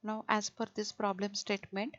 Now, as per this problem statement,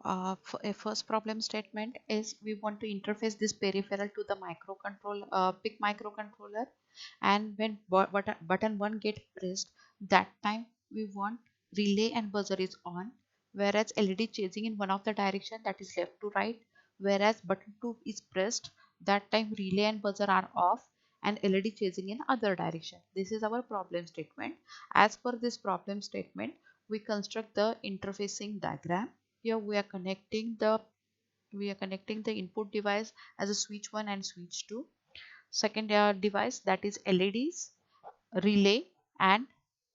a first problem statement is we want to interface this peripheral to the microcontroller, PIC microcontroller, and when button 1 get pressed, that time we want relay and buzzer is on, whereas LED changing in one of the direction, that is left to right, whereas button 2 is pressed, that time relay and buzzer are off and LED changing in other direction. This is our problem statement. As per this problem statement, we construct the interfacing diagram. Here we are connecting the input device as a switch 1 and switch 2. Second device, that is LEDs, relay, and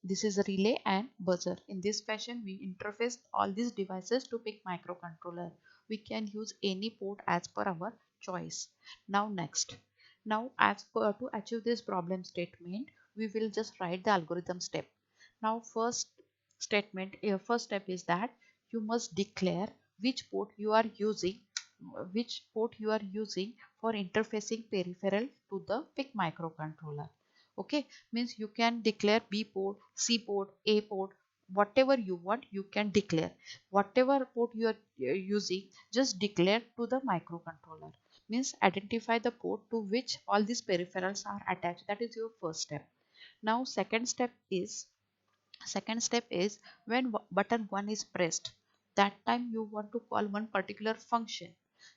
this is a relay and buzzer. In this fashion we interface all these devices to PIC microcontroller. We can use any port as per our choice. Now next, now as per to achieve this problem statement, we will just write the algorithm step. Now first step is that you must declare which port you are using, for interfacing peripheral to the PIC microcontroller. Okay, means you can declare B port, C port, A port, whatever you want you can declare. Whatever port you are using, just declare to the microcontroller. Means identify the port to which all these peripherals are attached. That is your first step. Now second step is when button 1 is pressed, that time you want to call one particular function.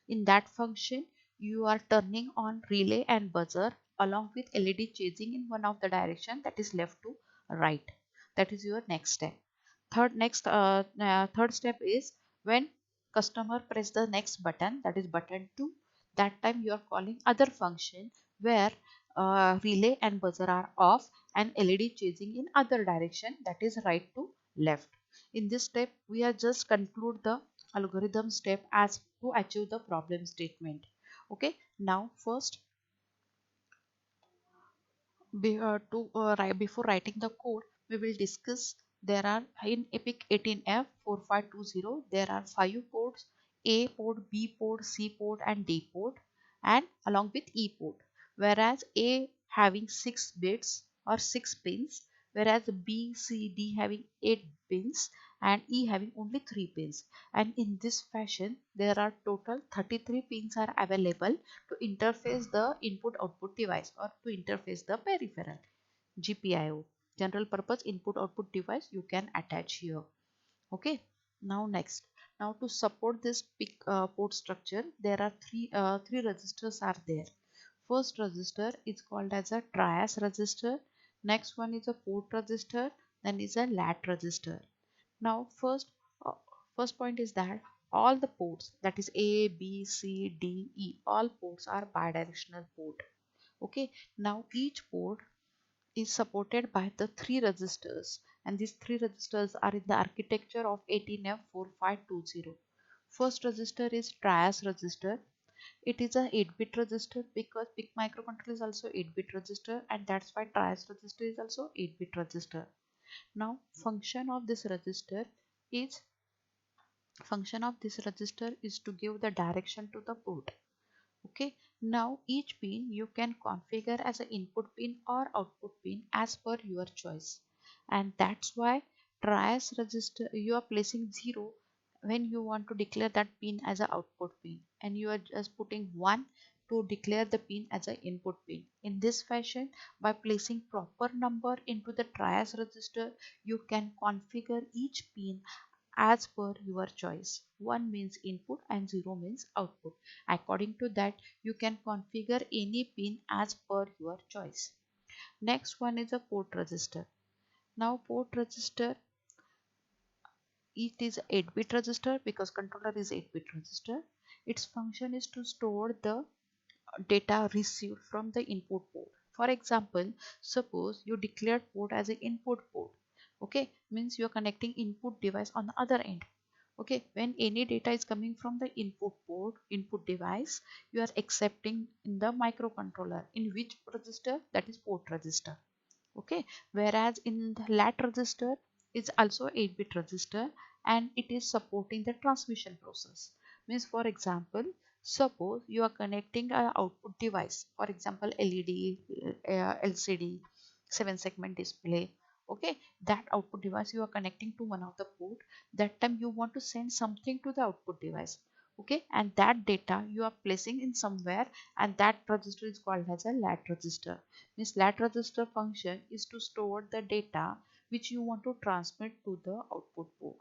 In that function you are turning on relay and buzzer along with LED changing in one of the direction, that is left to right. That is your next step. Third step is when customer press the next button, that is button 2, that time you are calling other function where relay and buzzer are off and LED changing in other direction, that is right to left. In this step we are just conclude the algorithm step as to achieve the problem statement. Okay, now first before writing the code, we will discuss there are in EPIC 18F4520 there are 5 ports: A port, B port, C port and D port, and along with E port. Whereas A having 6 bits or 6 pins, whereas B, C, D having 8 pins and E having only 3 pins. And in this fashion there are total 33 pins are available to interface the input output device or to interface the peripheral. GPIO, general purpose input output device, you can attach here. Okay, now next, now to support this PIC port structure, there are three registers are there. First register is called as a trias register, next one is a port register, then is a lat register. Now uh, first point is that all the ports, that is A, B, C, D, E, all ports are bidirectional port. Okay, now each port is supported by the 3 registers, and these 3 registers are in the architecture of 18F4520. First register is trias register. It is a 8-bit register because PIC microcontroller is also 8-bit register, and that's why trias register is also 8-bit register. Now is function of this register is to give the direction to the port. Okay, now each pin you can configure as an input pin or output pin as per your choice, and that's why trias register you are placing 0 when you want to declare that pin as an output pin, and you are just putting 1 to declare the pin as an input pin. In this fashion, by placing proper number into the trias register, you can configure each pin as per your choice. 1 means input and 0 means output. According to that, you can configure any pin as per your choice. Next one is a port register. Now port register, it is 8-bit register because controller is 8-bit register. Its function is to store the data received from the input port. For example, suppose you declared port as an input port. Okay, means you are connecting input device on the other end. Okay, when any data is coming from the input port, input device, you are accepting in the microcontroller. In which register? That is port register. Okay, whereas in the lat register is also 8-bit register, and it is supporting the transmission process. Means for example, suppose you are connecting a output device, for example LED, LCD, 7 segment display, Okay, that output device you are connecting to one of the port. That time you want to send something to the output device. Okay, and that data you are placing in somewhere, and that register is called as a lat register. Means lat register function is to store the data which you want to transmit to the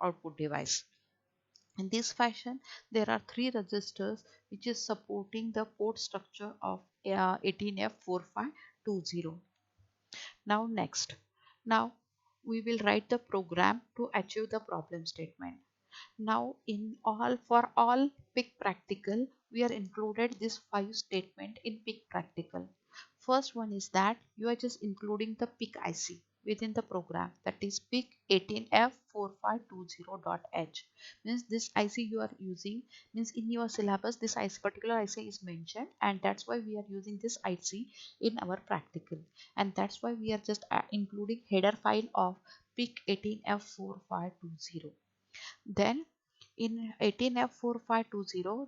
output device. In this fashion, there are three registers which is supporting the port structure of 18F4520. Now next, now we will write the program to achieve the problem statement. Now in all, for all PIC practical, we are included this 5 statement in PIC practical. First one is that you are just including the PIC IC within the program, that is PIC 18F4520.h. Means this IC you are using, means in your syllabus this IC, particular IC is mentioned, and that's why we are using this IC in our practical, and that's why we are just including header file of PIC 18F4520. Then in 18F4520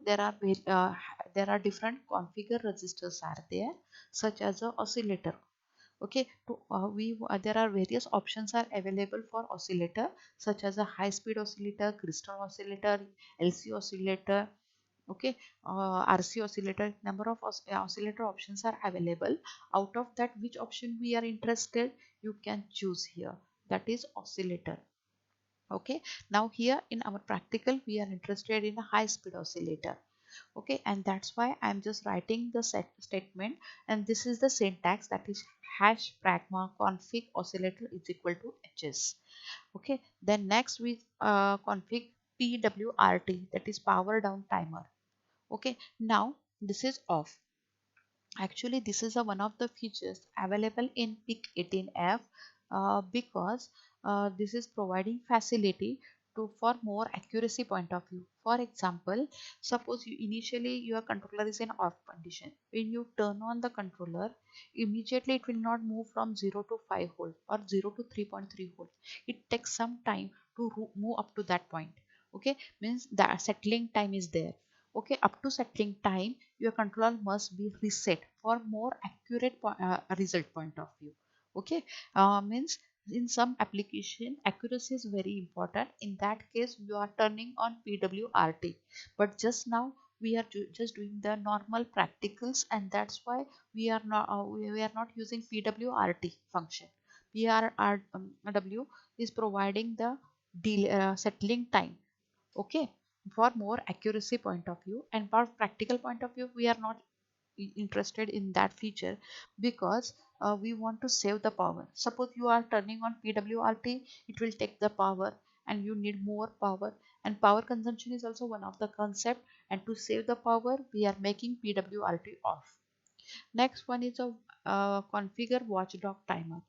there are different configure registers are there, such as a oscillator. Okay, there are various options are available for oscillator, such as a high speed oscillator, crystal oscillator, LC oscillator. Okay, RC oscillator. Number of oscillator options are available. Out of that, which option we are interested, you can choose here, that is oscillator. Okay, now here in our practical we are interested in a high speed oscillator. Okay, and that's why I'm just writing the set statement, and this is the syntax, that is hash pragma config oscillator is equal to hs. Okay, then next we config pwrt, that is power down timer. Okay, now this is off. Actually, this is one of the features available in PIC 18F, because this is providing facility to for more accuracy point of view. For example, suppose you initially your controller is in off condition. When you turn on the controller, immediately it will not move from 0 to 5 volt or 0 to 3.3 volt. It takes some time to move up to that point. Okay, means the settling time is there. Okay, up to settling time your controller must be reset for more accurate result point of view. Okay, means in some application accuracy is very important. In that case you are turning on pwrt, but just now we are just doing the normal practicals, and that's why we are not using pwrt function. PRW is providing the delay, settling time. Okay, for more accuracy point of view and for practical point of view we are not interested in that feature, because we want to save the power. Suppose you are turning on pwrt, it will take the power and you need more power, and power consumption is also one of the concept, and to save the power we are making pwrt off. Next one is a configure watchdog timer.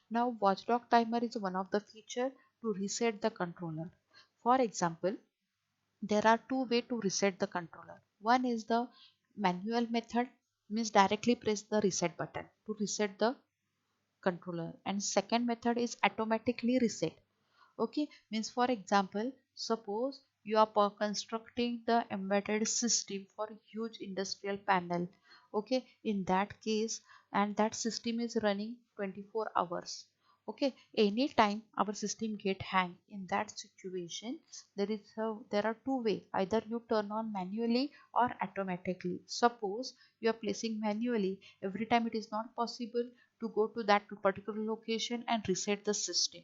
Now watchdog timer is one of the feature to reset the controller. For example, there are two ways to reset the controller. One is the manual method, means directly press the reset button to reset the controller, and second method is automatically reset. Okay, means for example, suppose you are constructing the embedded system for a huge industrial panel. Okay, in that case, and that system is running 24 hours. Okay, anytime our system get hang, in that situation there are two way, either you turn on manually or automatically. Suppose you are placing manually, every time it is not possible to go to that particular location and reset the system.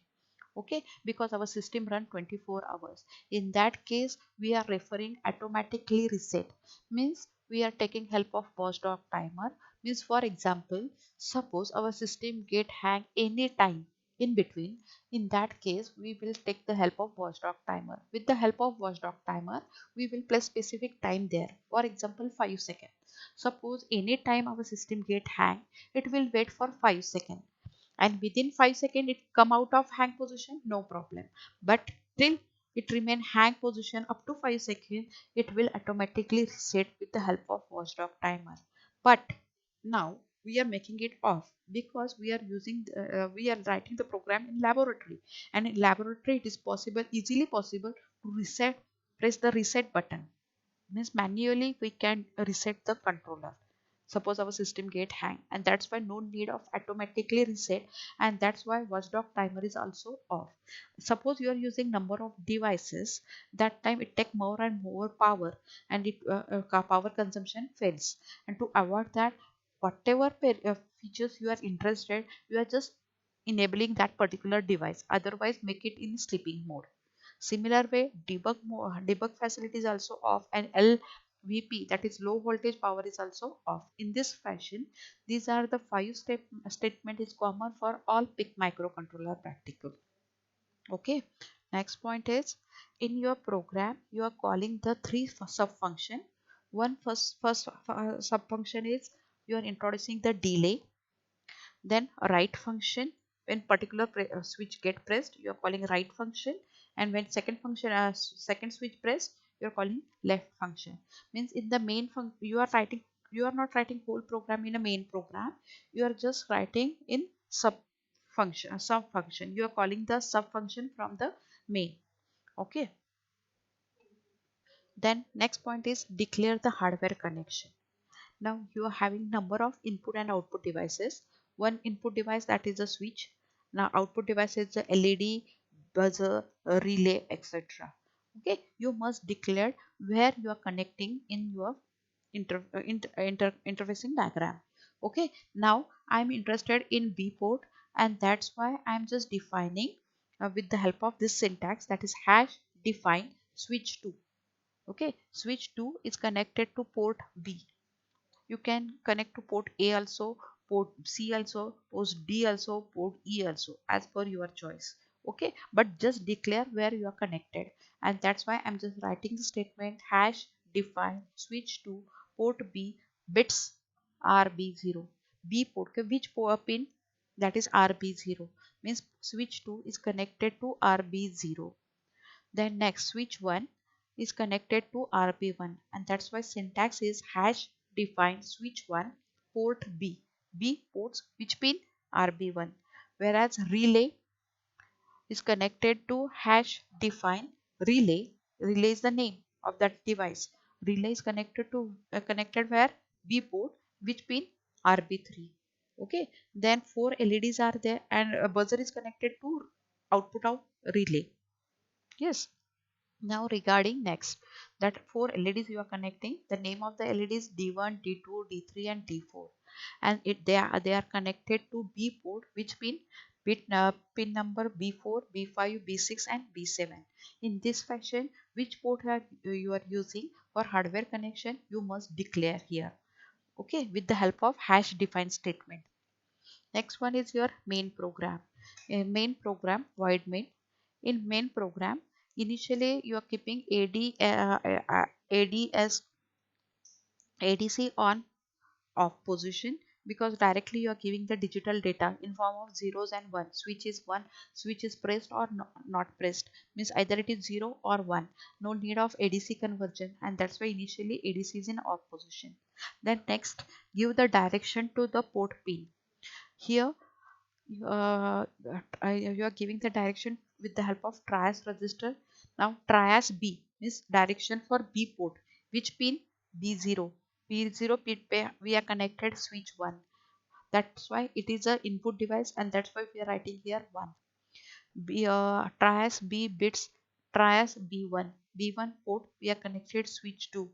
Okay, because our system run 24 hours. In that case we are referring automatically reset, means we are taking help of watchdog timer. Means for example, suppose our system get hang any time in between, in that case we will take the help of watchdog timer. With the help of watchdog timer we will place specific time there, for example 5 seconds. Suppose any time our system get hang, it will wait for 5 seconds, and within 5 seconds it come out of hang position, no problem. But till it remain hang position up to 5 seconds, it will automatically reset with the help of watchdog timer. But now we are making it off, because we are we are writing the program in laboratory, and in laboratory it is possible, easily possible to reset, press the reset button. Means manually we can reset the controller. suppose our system get hang, and that's why no need of automatically reset, and that's why watchdog timer is also off. Suppose you are using number of devices, that time it take more and more power, and it power consumption fails. And to avoid that, whatever features you are interested, you are just enabling that particular device, otherwise make it in sleeping mode. Similar way, debug facility is also off, and LVP, that is low voltage power, is also off. In this fashion, these are the five statement is common for all PIC microcontroller practical. Okay. Next point is, in your program you are calling the three sub function. One sub function is you are introducing the delay, then a write function. When particular switch get pressed, you are calling write function, and when second switch pressed, you are calling left function. Means in the main you are writing, you are not writing whole program in a main program, you are just writing in sub function, you are calling the sub function from the main. Okay. Then next point is declare the hardware connection. Now you are having number of input and output devices. One input device, that is a switch. Now output device is the LED, buzzer, relay, etc. Okay, you must declare where you are connecting in your interfacing diagram. Okay, now I'm interested in B port, and that's why I'm just defining with the help of this syntax, that is hash define switch 2. Okay, switch 2 is connected to port B. You can connect to port A also, port C also, port D also, port E also, as per your choice. Okay, but just declare where you are connected, and that's why I'm just writing the statement hash define switch to port B bits RB0. B port, okay, which pin, that is RB0, means switch 2 is connected to RB0. Then next, switch 1 is connected to RB1, and that's why syntax is hash define switch 1 port B. B ports which pin? RB1. Whereas relay is connected to hash define relay. Relay is the name of that device. Relay is connected to connected where? B port, which pin? RB3. Okay. Then four LEDs are there, and a buzzer is connected to output of relay. Yes. Now regarding next, that four LEDs you are connecting, the name of the LED is D1, D2, D3 and D4, and they are connected to B port, which pin number B4, B5, B6 and B7. In this fashion, which port you are using for hardware connection, you must declare here. Okay, with the help of hash define statement. Next one is your main program. In main program, void main. In main program, initially you are keeping ADS ADC on off position, because directly you are giving the digital data in form of zeros and one. Switch is one, switch is pressed or not pressed, means either it is 0 or 1. No need of ADC conversion, and that's why initially ADC is in off position. Then next, give the direction to the port pin. Here you are giving the direction with the help of trias register. Now trias B means direction for B port, which pin? B0. B0 pin we are connected switch 1, that's why it is a input device, and that's why we are writing here 1. Trias B bits, trias B1. B1 port we are connected switch 2,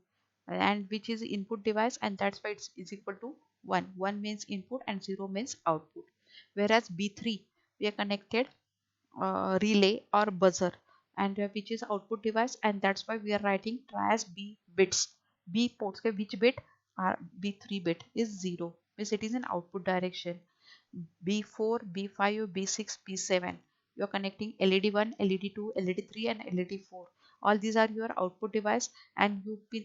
and which is input device, and that's why it's is equal to 1. 1 means input and 0 means output. Whereas B3 we are connected relay or buzzer, and which is output device, and that's why we are writing trias B bits. B ports, okay, which bit? B3 bit is 0, means it is in output direction. B4, B5, B6, B7. You are connecting LED1, LED2, LED3 and LED4. All these are your output device, and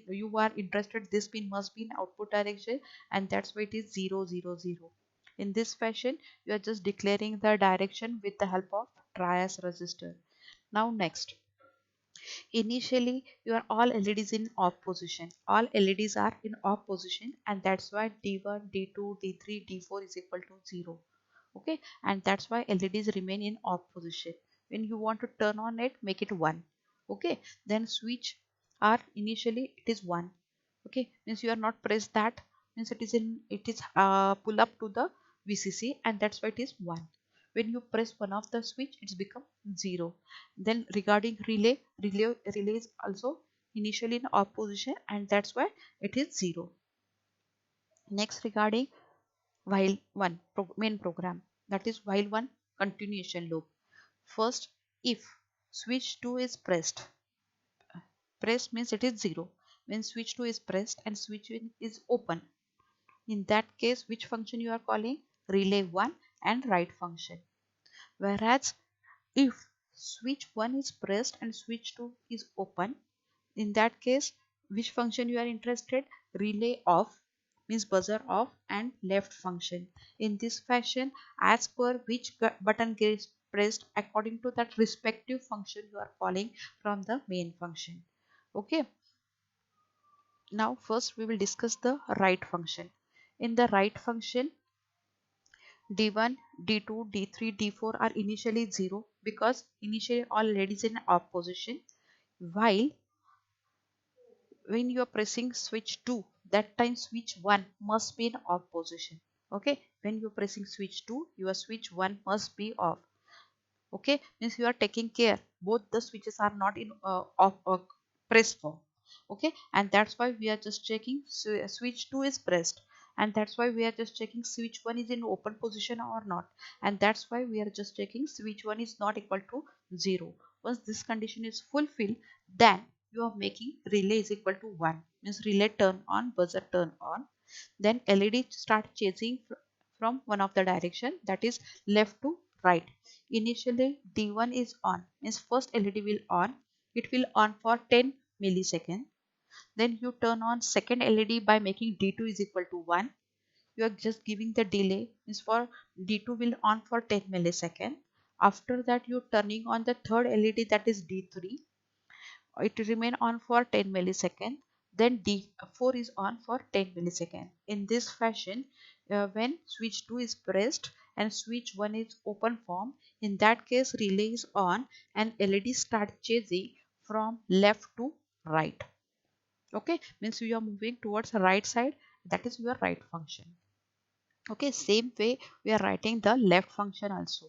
you are interested this pin must be in output direction, and that's why it is 0, 0, 0. In this fashion, you are just declaring the direction with the help of trias register. Now next, initially your all LEDs in off position. All LEDs are in off position, and that's why D1, D2, D3, D4 is equal to 0. Okay, and that's why LEDs remain in off position. When you want to turn on it, make it 1. Okay, then switch are initially it is 1. Okay, means you are not pressed that, means it is pull up to the VCC, and that's why it is 1. When you press one of the switch, it's become 0. Then regarding relay is also initially in off position, and that's why it is 0. Next, regarding while one main program, that is while one continuation loop. First, if switch 2 is pressed means it is 0. When switch 2 is pressed and switch 1 is open, in that case, which function you are calling? Relay 1 and write function. Whereas if switch 1 is pressed and switch 2 is open, in that case, which function you are interested? Relay off means buzzer off and left function. In this fashion, as per which button gets pressed, according to that respective function you are calling from the main function. Okay. Now first we will discuss the write function. In the write function, D1, D2, D3, D4 are initially 0 because initially all ladies in off position, while when you are pressing switch 2, that time switch 1 must be in off position. Okay, when you are pressing switch 2, your switch 1 must be off. Okay, means you are taking care both the switches are not in off press form. Okay, and that's why we are just checking switch 2 is pressed, and that's why we are just checking switch 1 is in open position or not, and that's why we are just checking switch 1 is not equal to 0. Once this condition is fulfilled, then you are making relay is equal to 1, means relay turn on, buzzer turn on. Then LED start chasing from one of the direction, that is left to right. Initially D1 is on, means first LED will on. It will on for 10 milliseconds. Then you turn on second LED by making D2 is equal to 1. You are just giving the delay, means for D2 will on for 10 milliseconds. After that you turning on the third LED, that is D3. It remain on for 10 milliseconds. Then D4 is on for 10 milliseconds. In this fashion, when switch 2 is pressed and switch 1 is open form, in that case relay is on and LED start chasing from left to right. Okay, means you are moving towards the right side, that is your right function. Okay, same way we are writing the left function also.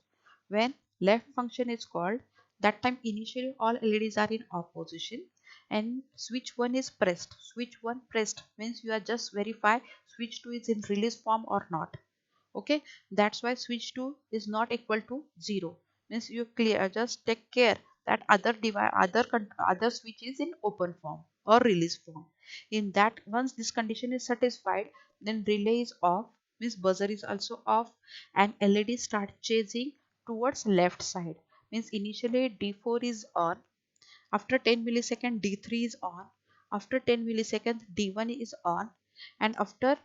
When left function is called, that time initially all LEDs are in off position and switch 1 is pressed. Switch 1 pressed means you are just verify switch 2 is in release form or not. Okay, that's why switch 2 is not equal to 0, means you clear just take care that other device other switch is in open form or release form. In that, once this condition is satisfied, then relay is off, means buzzer is also off, and LED start chasing towards left side, means initially D4 is on. After 10 millisecond D3 is on. After 10 millisecond D1 is on, and after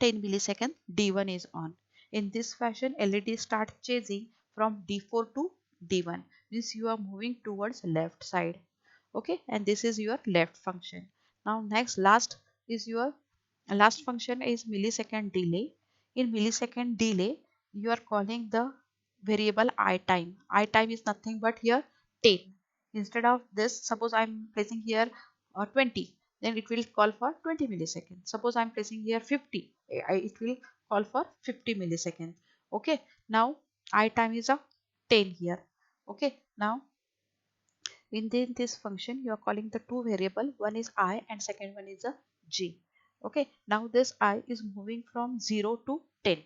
10 millisecond D1 is on. In this fashion, LED start chasing from D4 to D1, means you are moving towards left side. Okay, and this is your left function. Now next is your last function is millisecond delay. In millisecond delay, you are calling the variable I time. I time is nothing but here 10. Instead of this, suppose I'm placing here 20, then it will call for 20 milliseconds. Suppose I'm placing here 50, it will call for 50 milliseconds. Okay, now I time is a 10 here. Okay, now within this function you are calling the two variable, one is I and second one is a G. Okay, now this I is moving from 0 to 10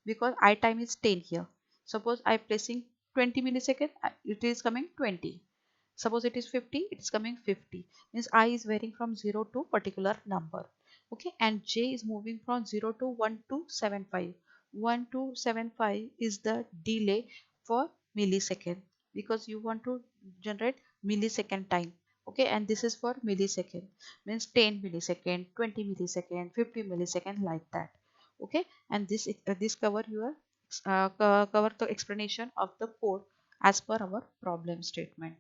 because I time is 10 here. Suppose I placing 20 millisecond, it is coming 20. Suppose it is 50, it is coming 50. Means I is varying from 0 to particular number. Okay, and J is moving from 0 to 1275. 1275 is the delay for millisecond because you want to generate millisecond time. Okay, and this is for millisecond, means 10 millisecond, 20 millisecond, 50 millisecond, like that. Okay, and this cover your cover the explanation of the code as per our problem statement.